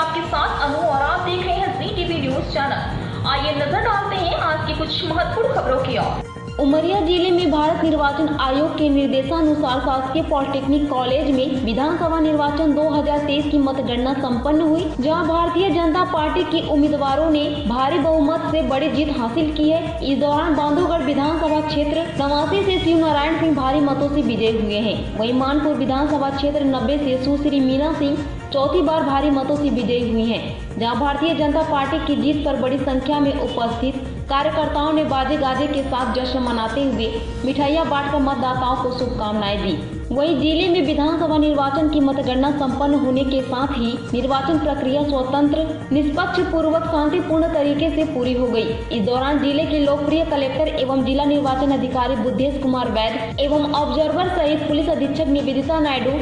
आपके साथ अनु और आप देख रहे हैं जी टीवी न्यूज चैनल। आइए नजर डालते हैं आज की कुछ महत्वपूर्ण खबरों की ओर। उमरिया जिले में भारत निर्वाचन आयोग के निर्देशानुसार शासकीय पॉलिटेक्निक कॉलेज में विधानसभा निर्वाचन 2023 की मतगणना संपन्न हुई, जहां भारतीय जनता पार्टी की उम्मीदवारों ने भारी बहुमत से बड़ी जीत हासिल की है। इस दौरान बांधवगढ़ विधानसभा क्षेत्र 89 से शिव नारायण सिंह भारी मतों से विजयी हुए हैं। वहीं मानपुर विधानसभा क्षेत्र 90 से सुश्री मीना सिंह चौथी बार भारी मतों से विजयी हुई हैं, जहां भारतीय जनता पार्टी की जीत पर बड़ी संख्या में उपस्थित कार्यकर्ताओं ने बाजे गाजे के साथ जश्न मनाते हुए मिठाइयां बांटकर मतदाताओं को शुभकामनाएं दी। वहीं जिले में विधानसभा निर्वाचन की मतगणना संपन्न होने के साथ ही निर्वाचन प्रक्रिया स्वतंत्र, निष्पक्ष पूर्वक शांतिपूर्ण तरीके से पूरी हो गई। इस दौरान जिले के लोकप्रिय कलेक्टर एवं जिला निर्वाचन अधिकारी बुद्धेश कुमार वैद एवं ऑब्जर्वर सहित पुलिस अधीक्षक निवेदिता नायडू,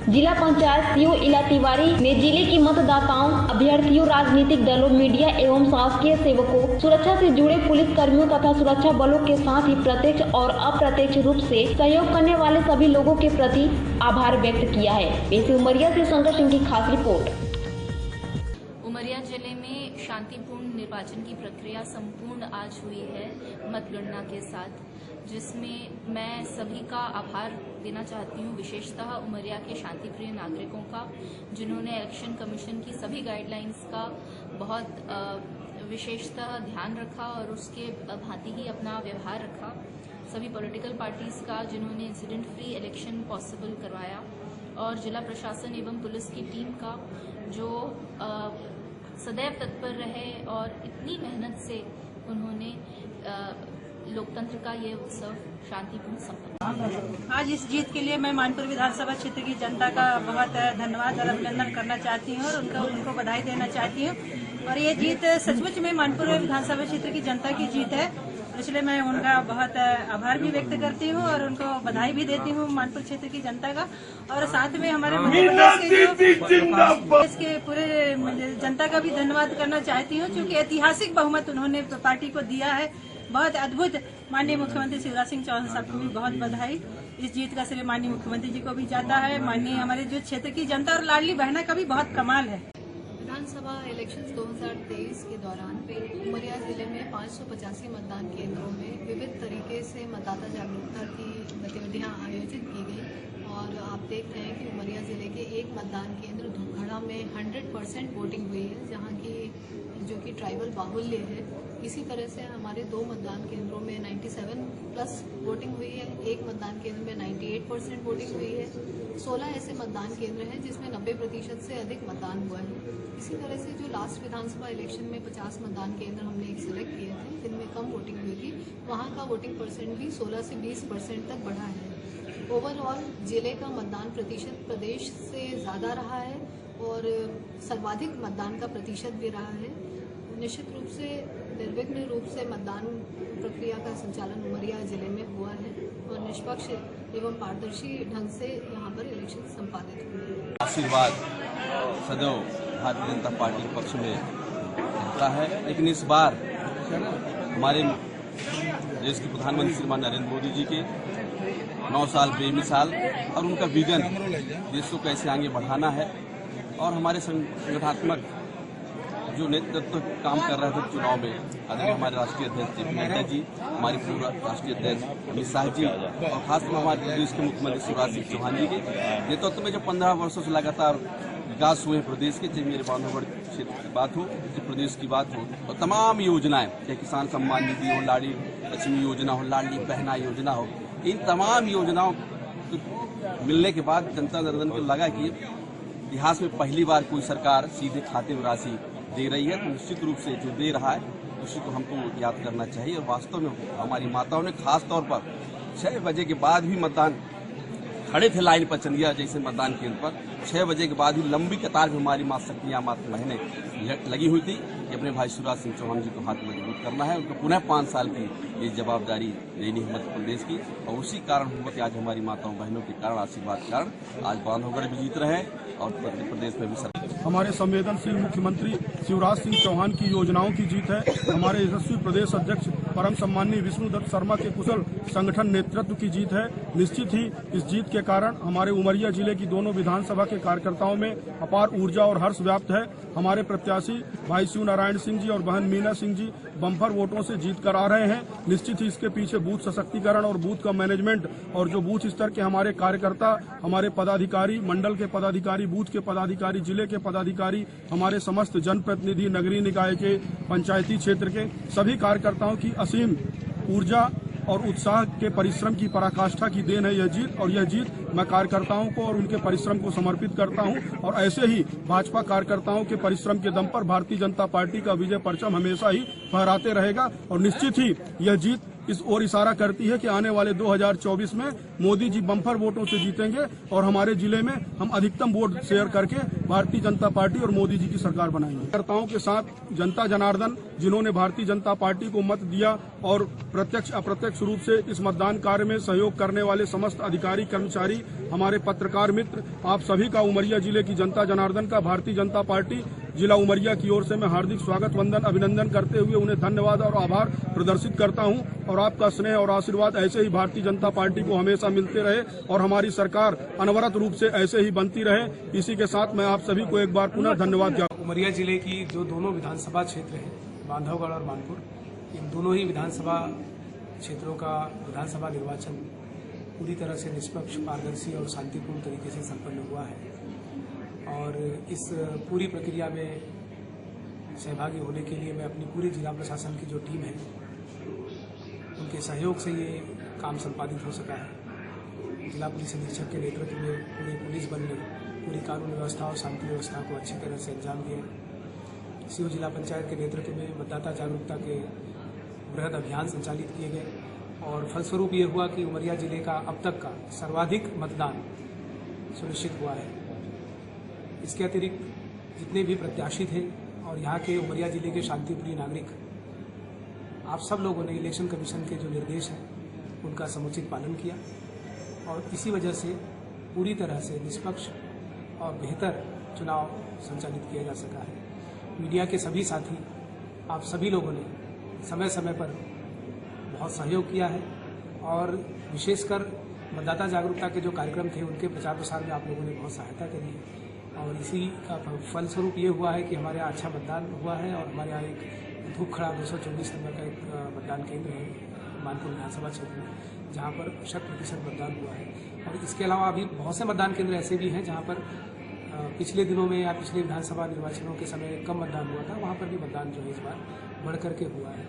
जिला पंचायत सीओ इला तिवारी ने जिले की मतदाताओं, अभ्यर्थियों, राजनीतिक दलों, मीडिया एवं शासकीय सेवकों, सुरक्षा से जुड़े पुलिस कर्मियों तथा सुरक्षा बलों के साथ ही प्रत्यक्ष और अप्रत्यक्ष रूप से सहयोग करने वाले सभी लोगों के प्रति आभार व्यक्त किया है। वैसे उमरिया से शंकर सिंह की खास रिपोर्ट। उमरिया जिले में शांतिपूर्ण निर्वाचन की प्रक्रिया संपूर्ण आज हुई है मतगणना के साथ, जिसमें मैं सभी का आभार देना चाहती हूँ, विशेषतः उमरिया के शांतिप्रिय नागरिकों का, जिन्होंने इलेक्शन कमीशन की सभी गाइडलाइंस का बहुत विशेषतः ध्यान रखा और उसके भांति ही अपना व्यवहार रखा। सभी पॉलिटिकल पार्टीज का, जिन्होंने इंसिडेंट फ्री इलेक्शन पॉसिबल करवाया, और जिला प्रशासन एवं पुलिस की टीम का, जो सदैव तत्पर रहे और इतनी मेहनत से उन्होंने लोकतंत्र का ये उत्सव शांतिपूर्ण संपन्न। आज इस जीत के लिए मैं मानपुर विधानसभा क्षेत्र की जनता का बहुत धन्यवाद और अभिनंदन करना चाहती हूँ और उनको बधाई देना चाहती हूँ। और ये जीत सचमुच में मानपुर विधानसभा क्षेत्र की जनता की जीत है, इसलिए मैं उनका बहुत आभार भी व्यक्त करती हूँ और उनको बधाई भी देती हूँ मानपुर क्षेत्र की जनता का। और साथ में हमारे मध्य प्रदेश के पूरे जनता का भी धन्यवाद करना चाहती हूँ, क्योंकि ऐतिहासिक बहुमत उन्होंने पार्टी को दिया है। बहुत अद्भुत। माननीय मुख्यमंत्री शिवराज सिंह चौहान साहब को भी बहुत बधाई। इस जीत का श्रेय माननीय मुख्यमंत्री जी को भी जाता है। माननीय हमारे जो क्षेत्र की जनता और लाडली बहना का भी बहुत कमाल है। विधानसभा इलेक्शंस 2023 के दौरान उमरिया जिले में 585 मतदान केंद्रों में विविध तरीके से मतदाता जागरूकता की गतिविधियां आयोजित की गई। और आप देख रहे हैं कि उमरिया जिले के एक मतदान केंद्र धूपगढ़ा में 100% वोटिंग हुई है, जहां की जो कि ट्राइबल बाहुल्य है। इसी तरह से हमारे 2 मतदान केंद्रों में 97+ वोटिंग हुई है, एक मतदान केंद्र में 98% वोटिंग हुई है। 16 ऐसे मतदान केंद्र हैं जिसमें 90% से अधिक मतदान हुआ है। इसी तरह से जो लास्ट विधानसभा इलेक्शन में 50 मतदान केंद्र हमने एक सिलेक्ट किए थे जिनमें कम वोटिंग हुई थी, वहाँ का वोटिंग परसेंट भी 16 से 20% तक बढ़ा है। ओवरऑल जिले का मतदान प्रतिशत प्रदेश से ज़्यादा रहा है और सर्वाधिक मतदान का प्रतिशत भी रहा है। निश्चित रूप से निर्विघ्न रूप से मतदान प्रक्रिया का संचालन उमरिया जिले में हुआ है और निष्पक्ष एवं पारदर्शी ढंग से यहाँ पर इलेक्शन संपादित हुए। आशीर्वाद सदैव भारतीय जनता पार्टी के पक्ष में रहता है, लेकिन इस बार हमारे देश के प्रधानमंत्री श्रीमान नरेंद्र मोदी जी के 9 साल बेमिसाल और उनका विजन देश को कैसे आगे बढ़ाना है, और हमारे संगठनात्मक जो नेतृत्व काम कर रहे थे चुनाव में, आदरणीय हमारे राष्ट्रीय अध्यक्ष JP नड्डा जी, हमारे पूर्व राष्ट्रीय अध्यक्ष अमित शाह जी और खासतौर हमारे प्रदेश के मुख्यमंत्री शिवराज सिंह चौहान जी के नेतृत्व में जो 15 वर्षों से लगातार विकास हुए प्रदेश के, चाहे मेरे बांधवगढ़ क्षेत्र की बात हो, चाहे प्रदेश की बात हो, और तमाम योजनाएं, चाहे किसान सम्मान निधि हो, लाड़ी लक्ष्मी योजना हो, लाडली बहना योजना हो, इन तमाम योजनाओं मिलने के बाद जनता दर्दन को लगा कि इतिहास में पहली बार कोई सरकार सीधे खाते में राशि दे रही है। तो निश्चित रूप से जो दे रहा है उसी को हमको याद करना चाहिए। और वास्तव में हमारी माताओं ने खास तौर पर 6 बजे के बाद भी मतदान खड़े थे लाइन पर, चंदिया जैसे मतदान केंद्र पर 6 बजे के बाद भी लंबी कतार में हमारी माँ शक्तियाँ, माता बहनें लगी हुई थी कि अपने भाई शिवराज सिंह चौहान जी को हाथ मजबूत करना है, उनको पुनः 5 साल की ये जवाबदारी देनी है मध्य प्रदेश की। और उसी कारण हुआ कि आज हमारी माताओं बहनों के कारण, आशीर्वाद के कारण आज बांधवगढ़ भी जीत रहे हैं और मध्य प्रदेश में भी सरकार। हमारे संवेदनशील मुख्यमंत्री शिवराज सिंह चौहान की योजनाओं की जीत है। हमारे यशस्वी प्रदेश अध्यक्ष परम सम्माननीय विष्णुदत्त शर्मा के कुशल संगठन नेतृत्व की जीत है। निश्चित ही इस जीत के कारण हमारे उमरिया जिले की दोनों विधानसभा के कार्यकर्ताओं में अपार ऊर्जा और हर्ष व्याप्त है। हमारे प्रत्याशी भाई शिव नारायण सिंह जी और बहन मीना सिंह जी बम्पर वोटों से जीत कर आ रहे हैं। निश्चित ही इसके पीछे बूथ सशक्तिकरण और बूथ का मैनेजमेंट और जो बूथ स्तर के हमारे कार्यकर्ता, हमारे पदाधिकारी, मंडल के पदाधिकारी, बूथ के पदाधिकारी, जिले के पदाधिकारी, हमारे समस्त जनप्रतिनिधि, नगरीय निकाय के, पंचायती क्षेत्र के सभी कार्यकर्ताओं की असीम ऊर्जा और उत्साह के परिश्रम की पराकाष्ठा की देन है यह जीत। और यह जीत मैं कार्यकर्ताओं को और उनके परिश्रम को समर्पित करता हूं। और ऐसे ही भाजपा कार्यकर्ताओं के परिश्रम के दम पर भारतीय जनता पार्टी का विजय परचम हमेशा ही फहराते रहेगा। और निश्चित ही यह जीत इस ओर इशारा करती है कि आने वाले 2024 में मोदी जी बम्पर वोटों से जीतेंगे और हमारे जिले में हम अधिकतम वोट शेयर करके भारतीय जनता पार्टी और मोदी जी की सरकार बनाएंगे। कार्यकर्ताओं के साथ जनता जनार्दन, जिन्होंने भारतीय जनता पार्टी को मत दिया और प्रत्यक्ष अप्रत्यक्ष रूप से इस मतदान कार्य में सहयोग करने वाले समस्त अधिकारी, कर्मचारी, हमारे पत्रकार मित्र, आप सभी का उमरिया जिले की जनता जनार्दन का भारतीय जनता पार्टी जिला उमरिया की ओर से मैं हार्दिक स्वागत, वंदन, अभिनंदन करते हुए उन्हें धन्यवाद और आभार प्रदर्शित करता हूं। और आपका स्नेह और आशीर्वाद ऐसे ही भारतीय जनता पार्टी को हमेशा मिलते रहे और हमारी सरकार अनवरत रूप से ऐसे ही बनती रहे। इसी के साथ मैं आप सभी को एक बार पुनः धन्यवाद ज्ञापन। उमरिया जिले की जो दोनों विधानसभा क्षेत्र हैं, बांधवगढ़ और मानपुर, इन दोनों ही विधानसभा क्षेत्रों का विधानसभा निर्वाचन पूरी तरह से निष्पक्ष, पारदर्शी और शांतिपूर्ण तरीके से संपन्न हुआ है। और इस पूरी प्रक्रिया में सहभागी होने के लिए मैं अपनी पूरी जिला प्रशासन की जो टीम है उनके सहयोग से ये काम संपादित हो सका है। जिला पुलिस अधीक्षक के नेतृत्व में पूरे पुलिस बल ने पूरी कानून व्यवस्था और शांति व्यवस्था को अच्छी तरह से अंजाम दिया। सीओ जिला पंचायत के नेतृत्व में मतदाता जागरूकता के बृहद अभियान संचालित किए गए और फलस्वरूप ये हुआ कि उमरिया जिले का अब तक का सर्वाधिक मतदान सुनिश्चित हुआ है। इसके अतिरिक्त जितने भी प्रत्याशी थे और यहाँ के उमरिया जिले के शांतिप्रिय नागरिक, आप सब लोगों ने इलेक्शन कमीशन के जो निर्देश हैं उनका समुचित पालन किया और इसी वजह से पूरी तरह से निष्पक्ष और बेहतर चुनाव संचालित किया जा सका है। मीडिया के सभी साथी, आप सभी लोगों ने समय समय पर बहुत सहयोग किया है और विशेषकर मतदाता जागरूकता के जो कार्यक्रम थे उनके प्रचार प्रसार में आप लोगों ने बहुत सहायता करी है। और इसी का फलस्वरूप ये हुआ है कि हमारे यहाँ अच्छा मतदान हुआ है और हमारे यहाँ एक धूपखड़ा 224 नंबर का एक मतदान केंद्र है मानपुर विधानसभा क्षेत्र में, जहाँ पर 100% मतदान हुआ है। और इसके अलावा अभी बहुत से मतदान केंद्र ऐसे भी हैं जहाँ पर पिछले दिनों में या पिछले विधानसभा निर्वाचनों के समय कम मतदान हुआ था, वहाँ पर भी मतदान जो है इस बार बढ़ करके हुआ है।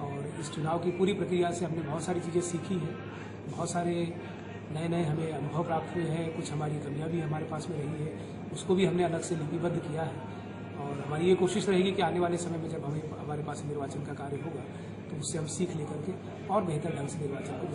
और इस चुनाव की पूरी प्रक्रिया से हमने बहुत सारी चीज़ें सीखी हैं, बहुत सारे नए हमें अनुभव प्राप्त हुए हैं, कुछ हमारी कमियां भी हमारे पास में रही है, उसको भी हमने अलग से लिपिबद्ध किया है। और हमारी ये कोशिश रहेगी कि आने वाले समय में जब हमारे पास निर्वाचन का कार्य होगा तो उससे हम सीख लेकर के और बेहतर ढंग से निर्वाचन को